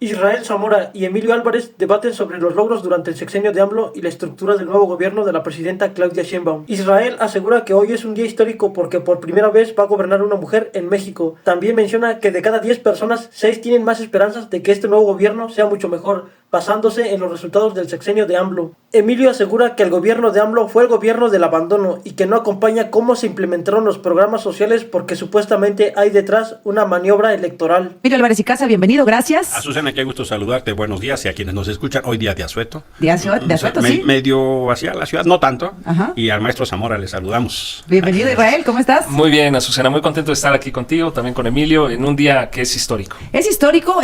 Israel Zamora y Emilio Álvarez debaten sobre los logros durante el sexenio de AMLO y la estructura del nuevo gobierno de la presidenta Claudia Sheinbaum. Israel asegura que hoy es un día histórico porque por primera vez va a gobernar una mujer en México. También menciona que de cada 10 personas, 6 tienen más esperanzas de que este nuevo gobierno sea mucho mejor, basándose en los resultados del sexenio de AMLO. Emilio asegura que el gobierno de AMLO fue el gobierno del abandono y que no acompaña cómo se implementaron los programas sociales porque supuestamente hay detrás una maniobra electoral. Emilio Álvarez y Casa, bienvenido, gracias. Azucena, qué gusto saludarte, buenos días y a quienes nos escuchan hoy día de asueto. De asueto, sí. Medio vacía la ciudad, no tanto. Ajá. Y al maestro Zamora le saludamos. Bienvenido, Israel, ¿cómo estás? Muy bien, Azucena, muy contento de estar aquí contigo, también con Emilio, en un día que es histórico. Es histórico,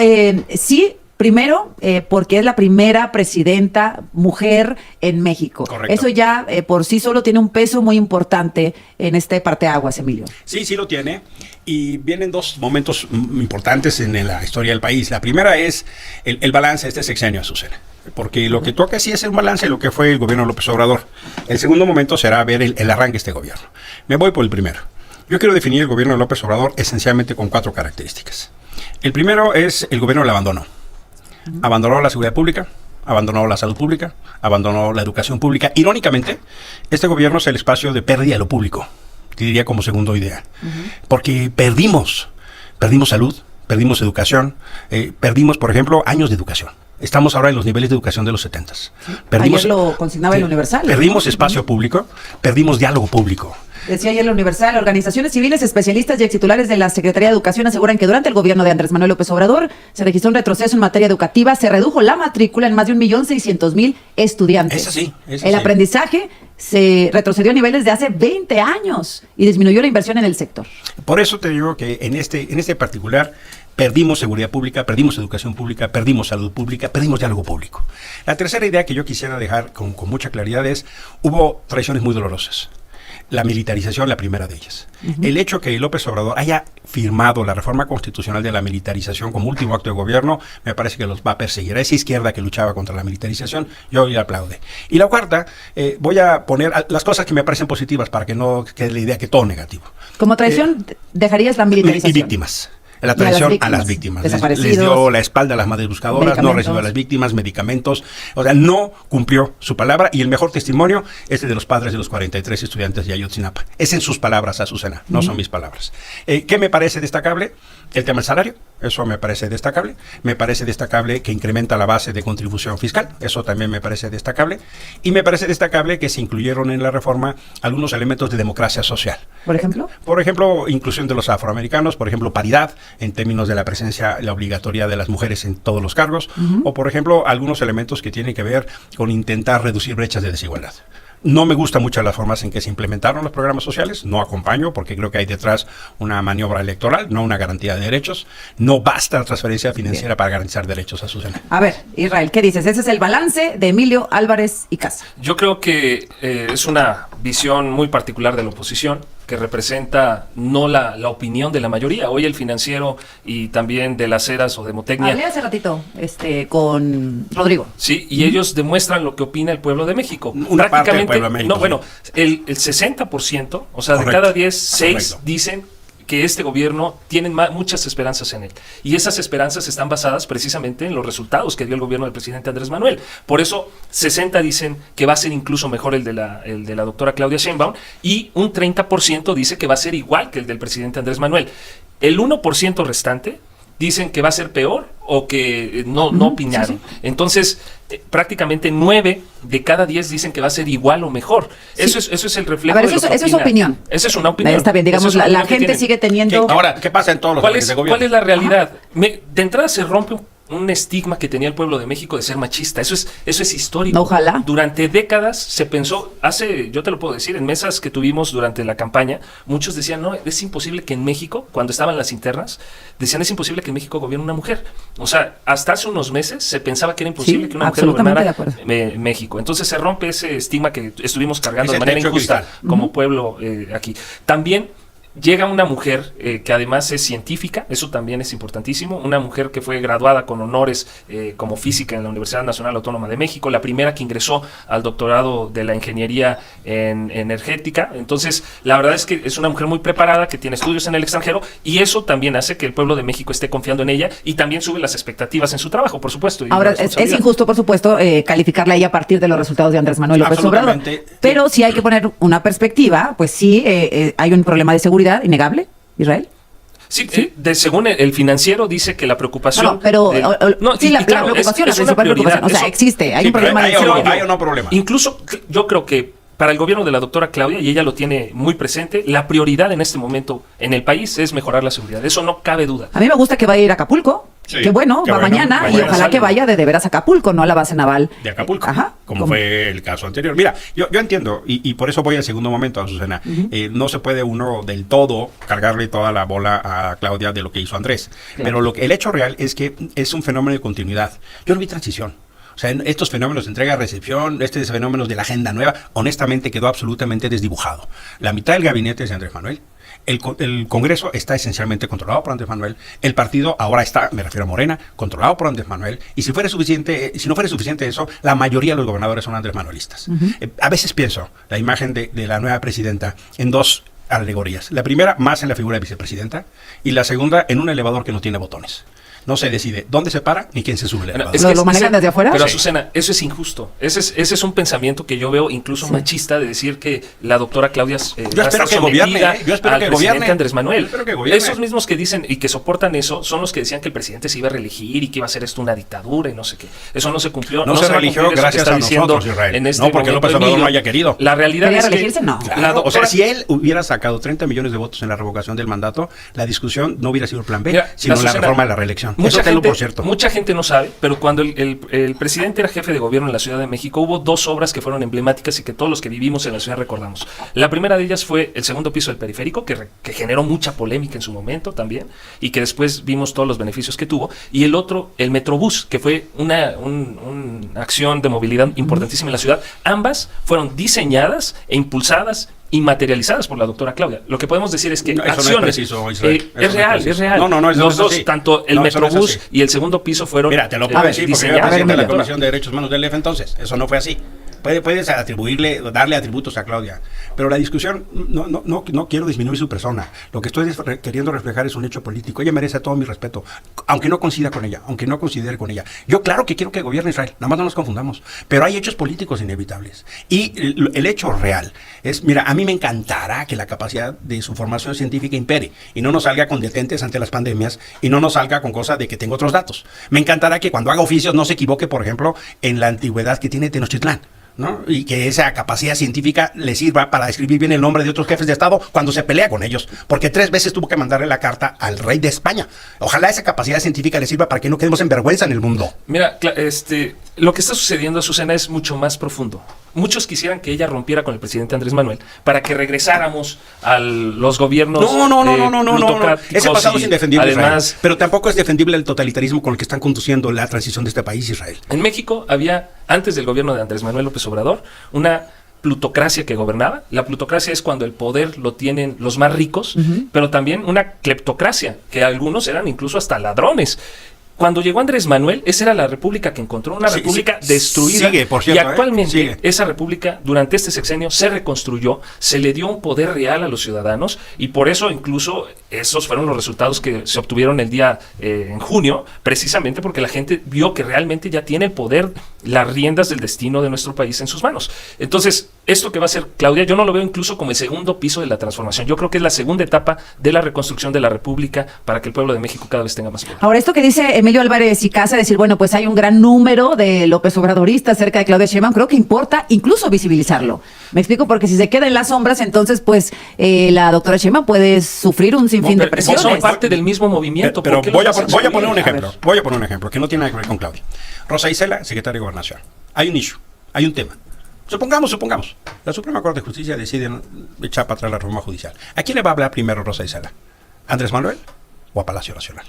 sí. Primero, porque es la primera presidenta mujer en México. Correcto. Eso ya por sí solo tiene un peso muy importante en este parteaguas, Emilio. Sí, sí lo tiene. Y vienen dos momentos importantes en la historia del país. La primera es el balance de este sexenio, Azucena. Porque lo que toca sí es un balance de lo que fue el gobierno de López Obrador. El segundo momento será ver el arranque de este gobierno. Me voy por el primero. Yo quiero definir el gobierno de López Obrador esencialmente con 4 características. El primero es el gobierno del abandono. Abandonó la seguridad pública, abandonó la salud pública, abandonó la educación pública. Irónicamente, este gobierno es el espacio de pérdida de lo público, te diría como segunda idea. Porque perdimos salud, perdimos educación, perdimos, por ejemplo, años de educación. Estamos ahora en los niveles de educación de los 70s. Ayer lo consignaba el Universal. Perdimos espacio público, perdimos diálogo público. Decía ayer el Universal, organizaciones civiles, especialistas y extitulares de la Secretaría de Educación aseguran que durante el gobierno de Andrés Manuel López Obrador se registró un retroceso en materia educativa, se redujo la matrícula en más de 1.600.000 estudiantes. Eso sí. El aprendizaje se retrocedió a niveles de hace 20 años y disminuyó la inversión en el sector. Por eso te digo que en este particular perdimos seguridad pública, perdimos educación pública, perdimos salud pública, perdimos diálogo público. La tercera idea que yo quisiera dejar con mucha claridad es, hubo traiciones muy dolorosas. La militarización, la primera de ellas. El hecho que López Obrador haya firmado la reforma constitucional de la militarización como último acto de gobierno, me parece que los va a perseguir. A esa izquierda que luchaba contra la militarización, yo le aplaude. Y la cuarta, voy a poner las cosas que me parecen positivas para que no quede la idea que todo negativo. Como traición, dejarías la militarización. Y víctimas. La traición a las víctimas. Les dio la espalda a las madres buscadoras, no recibió a las víctimas, medicamentos, o sea, no cumplió su palabra, y el mejor testimonio es el de los padres de los 43 estudiantes de Ayotzinapa. Es en sus palabras, Azucena, no son mis palabras. ¿Qué me parece destacable? El tema del salario, eso me parece destacable. Me parece destacable que incrementa la base de contribución fiscal, eso también me parece destacable. Y me parece destacable que se incluyeron en la reforma algunos elementos de democracia social. ¿Por ejemplo? Por ejemplo, inclusión de los afroamericanos, por ejemplo, paridad en términos de la presencia, la obligatoria de las mujeres en todos los cargos, o por ejemplo, algunos elementos que tienen que ver con intentar reducir brechas de desigualdad. No me gustan mucho las formas en que se implementaron los programas sociales, no acompaño porque creo que hay detrás una maniobra electoral, no una garantía de derechos. No basta la transferencia financiera para garantizar derechos, Azucena. A ver, Israel, ¿qué dices? Ese es el balance de Emilio Álvarez y Casa. Yo creo que es una visión muy particular de la oposición, que representa no la opinión de la mayoría. Hoy el Financiero y también de las Heras o Demotecnia. Hablé hace ratito con Rodrigo. Sí, y ellos demuestran lo que opina el pueblo de México. Una parte del pueblo de México. No, bueno, el 60%, o sea, Correcto. de cada 10, 6 Correcto. dicen que este gobierno tienen muchas esperanzas en él. Y esas esperanzas están basadas precisamente en los resultados que dio el gobierno del presidente Andrés Manuel. Por eso, 60 dicen que va a ser incluso mejor el de la doctora Claudia Sheinbaum, y un 30% dice que va a ser igual que el del presidente Andrés Manuel. El 1% restante dicen que va a ser peor o que no opinaron. Sí. Entonces, prácticamente 9 de cada 10 dicen que va a ser igual o mejor. Sí. Eso es el reflejo. A ver, eso es opinión. Esa es una opinión. Está bien, digamos, la gente sigue teniendo... Ahora, ¿qué pasa en todos los países de gobierno? ¿Cuál es la realidad? De entrada se rompe un estigma que tenía el pueblo de México de ser machista. Eso es histórico. Ojalá. Durante décadas se pensó, yo te lo puedo decir, en mesas que tuvimos durante la campaña, muchos decían, no, es imposible que en México, cuando estaban las internas, decían, es imposible que en México gobierne una mujer. O sea, hasta hace unos meses se pensaba que era imposible que una mujer gobernara México. Entonces se rompe ese estigma que estuvimos cargando de manera injusta como pueblo aquí. También llega una mujer que además es científica, eso también es importantísimo, una mujer que fue graduada con honores como física en la Universidad Nacional Autónoma de México, la primera que ingresó al doctorado de la ingeniería en energética. Entonces, la verdad es que es una mujer muy preparada, que tiene estudios en el extranjero, y eso también hace que el pueblo de México esté confiando en ella y también sube las expectativas en su trabajo, por supuesto. Ahora, es injusto, por supuesto, calificarla ahí a partir de los resultados de Andrés Manuel López Obrador. Pero si hay que poner una perspectiva, pues sí, hay un problema de seguridad innegable, Israel. Sí, según el Financiero dice que la preocupación... No, pero sí, la preocupación, la principal preocupación, o sea, existe, hay un problema de seguridad. Hay o no problema. Incluso yo creo que para el gobierno de la doctora Claudia, y ella lo tiene muy presente, la prioridad en este momento en el país es mejorar la seguridad. Eso no cabe duda. A mí me gusta que vaya a ir a Acapulco. Sí, qué bueno, va mañana y ojalá que vaya de veras a Acapulco, no a la base naval de Acapulco, como fue el caso anterior. Mira, yo entiendo y por eso voy al segundo momento, Azucena. No se puede uno del todo cargarle toda la bola a Claudia de lo que hizo Andrés. Claro. Pero el hecho real es que es un fenómeno de continuidad. Yo no vi transición. O sea, estos fenómenos de entrega-recepción, fenómenos de la agenda nueva, honestamente quedó absolutamente desdibujado. La mitad del gabinete es de Andrés Manuel. El Congreso está esencialmente controlado por Andrés Manuel. El partido ahora está, me refiero a Morena, controlado por Andrés Manuel. Y si no fuera suficiente eso, la mayoría de los gobernadores son Andrés Manuelistas. A veces pienso la imagen de la nueva presidenta en dos alegorías. La primera, más en la figura de vicepresidenta, y la segunda, en un elevador que no tiene botones. No se decide dónde se para ni quién se sube. ¿Lo manejan desde afuera? Pero Azucena, eso es injusto. Ese es un pensamiento que yo veo incluso machista, de decir que la doctora Claudia yo espero que gobierne, al presidente Andrés Manuel. Esos mismos que dicen y que soportan eso son los que decían que el presidente se iba a reelegir y que iba a hacer esto una dictadura y no sé qué. Eso no se cumplió. No se religió gracias a nosotros, Israel. No porque López Obrador no haya querido. La realidad es que... No. Claro, o sea, si él hubiera sacado 30 millones de votos en la revocación del mandato, la discusión no hubiera sido el plan B, sino la reforma de la reelección. Eso tenlo por cierto. Mucha gente no sabe, pero cuando el presidente era jefe de gobierno en la Ciudad de México, hubo dos obras que fueron emblemáticas y que todos los que vivimos en la ciudad recordamos. La primera de ellas fue el segundo piso del periférico, que generó mucha polémica en su momento también, y que después vimos todos los beneficios que tuvo. Y el otro, el Metrobús, que fue una acción de movilidad importantísima en la ciudad. Ambas fueron diseñadas e impulsadas y materializadas por la doctora Claudia. Lo que podemos decir es que acciones... No es real, es real. Los dos, tanto el Metrobús y el segundo piso fueron... Mira, te lo puedo decir porque yo era presidente de la Comisión de Derechos Humanos del DF entonces. Eso no fue así. Puedes darle atributos a Claudia, pero la discusión, no quiero disminuir su persona. Lo que estoy queriendo reflejar es un hecho político. Ella merece todo mi respeto, aunque no coincida con ella, aunque no considere con ella. Yo claro que quiero que gobierne Israel, nada más no nos confundamos, pero hay hechos políticos inevitables. Y el hecho real es, mira, a mí me encantará que la capacidad de su formación científica impere y no nos salga con detentes ante las pandemias y no nos salga con cosas de que tengo otros datos. Me encantará que cuando haga oficios no se equivoque, por ejemplo, en la antigüedad que tiene Tenochtitlán, ¿no? Y que esa capacidad científica le sirva para escribir bien el nombre de otros jefes de Estado cuando se pelea con ellos, porque 3 veces tuvo que mandarle la carta al rey de España. Ojalá esa capacidad científica le sirva para que no quedemos en vergüenza en el mundo. Mira, lo que está sucediendo, Azucena, es mucho más profundo. Muchos quisieran que ella rompiera con el presidente Andrés Manuel para que regresáramos a los gobiernos No. Ese pasado es indefendible, además, Israel. Pero tampoco es defendible el totalitarismo con el que están conduciendo la transición de este país, Israel. En México había, antes del gobierno de Andrés Manuel López Obrador, una plutocracia que gobernaba. La plutocracia es cuando el poder lo tienen los más ricos, pero también una cleptocracia, que algunos eran incluso hasta ladrones. Cuando llegó Andrés Manuel, esa era la república que encontró, una república destruida. Sigue, por cierto, y actualmente esa república, durante este sexenio, se reconstruyó, se le dio un poder real a los ciudadanos, y por eso incluso esos fueron los resultados que se obtuvieron el día en junio, precisamente porque la gente vio que realmente ya tiene el poder, las riendas del destino de nuestro país en sus manos. Entonces, esto que va a hacer Claudia, yo no lo veo incluso como el segundo piso de la transformación. Yo creo que es la segunda etapa de la reconstrucción de la república para que el pueblo de México cada vez tenga más poder. Ahora, esto que dice Emilio Álvarez y Casa, decir, bueno, pues hay un gran número de López Obradoristas cerca de Claudia Sheinbaum, creo que importa incluso visibilizarlo. Me explico, porque si se queda en las sombras, entonces pues la doctora Sheinbaum puede sufrir un sinfín de presiones. Son parte del mismo movimiento. Pero voy a poner un ejemplo. Voy a poner un ejemplo que no tiene nada que ver con Claudia. Rosa Isela, secretaria de Gobernación. Hay un issue, hay un tema. Supongamos. La Suprema Corte de Justicia decide echar para atrás la reforma judicial. ¿A quién le va a hablar primero Rosa Isela? ¿A Andrés Manuel o a Palacio Nacional?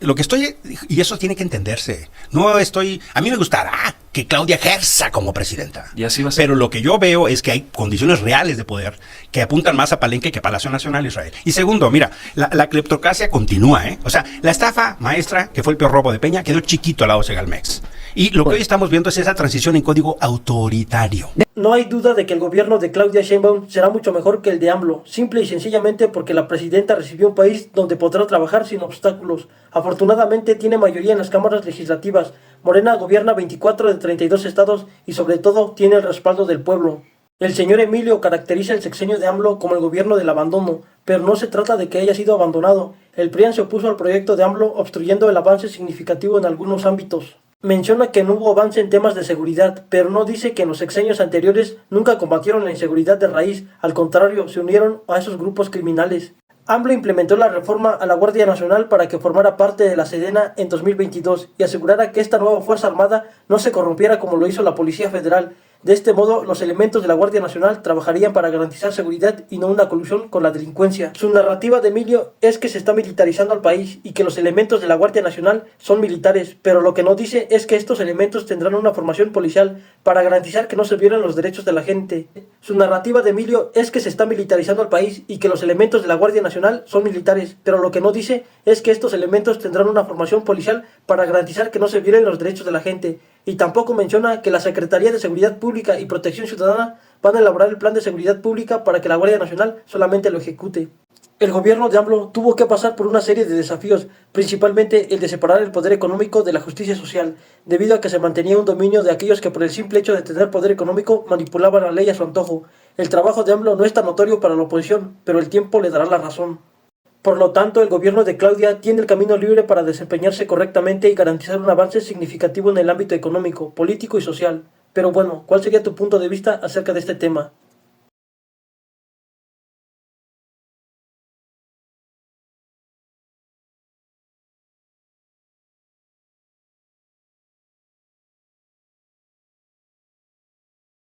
Lo que estoy, y eso tiene que entenderse, a mí me gustará que Claudia ejerza como presidenta. Y así va a ser. Pero lo que yo veo es que hay condiciones reales de poder que apuntan más a Palenque que a Palacio Nacional, Israel. Y segundo, mira, la cleptocracia continúa, ¿eh? O sea, la estafa maestra, que fue el peor robo de Peña, quedó chiquito al lado de Segalmex. Y lo que hoy estamos viendo es esa transición en código autoritario. No hay duda de que el gobierno de Claudia Sheinbaum será mucho mejor que el de AMLO, simple y sencillamente porque la presidenta recibió un país donde podrá trabajar sin obstáculos. Afortunadamente tiene mayoría en las cámaras legislativas. Morena gobierna 24 de 32 estados y sobre todo tiene el respaldo del pueblo. El señor Emilio caracteriza el sexenio de AMLO como el gobierno del abandono, pero no se trata de que haya sido abandonado. El PRIAN se opuso al proyecto de AMLO obstruyendo el avance significativo en algunos ámbitos. Menciona que no hubo avance en temas de seguridad, pero no dice que en los sexenios anteriores nunca combatieron la inseguridad de raíz, al contrario, se unieron a esos grupos criminales. AMLO implementó la reforma a la Guardia Nacional para que formara parte de la Sedena en 2022 y asegurara que esta nueva Fuerza Armada no se corrompiera como lo hizo la Policía Federal. De este modo, los elementos de la Guardia Nacional trabajarían para garantizar seguridad y no una colusión con la delincuencia. Su narrativa de Emilio es que se está militarizando al país y que los elementos de la Guardia Nacional son militares, pero lo que no dice es que estos elementos tendrán una formación policial para garantizar que no se violen los derechos de la gente. Su narrativa de Emilio es que se está militarizando al país y que los elementos de la Guardia Nacional son militares, pero lo que no dice es que estos elementos tendrán una formación policial para garantizar que no se violen los derechos de la gente. Y tampoco menciona que la Secretaría de Seguridad Pública y Protección Ciudadana van a elaborar el plan de seguridad pública para que la Guardia Nacional solamente lo ejecute. El gobierno de AMLO tuvo que pasar por una serie de desafíos, principalmente el de separar el poder económico de la justicia social, debido a que se mantenía un dominio de aquellos que por el simple hecho de tener poder económico manipulaban la ley a su antojo. El trabajo de AMLO no es tan notorio para la oposición, pero el tiempo le dará la razón. Por lo tanto, el gobierno de Claudia tiene el camino libre para desempeñarse correctamente y garantizar un avance significativo en el ámbito económico, político y social. Pero bueno, ¿cuál sería tu punto de vista acerca de este tema?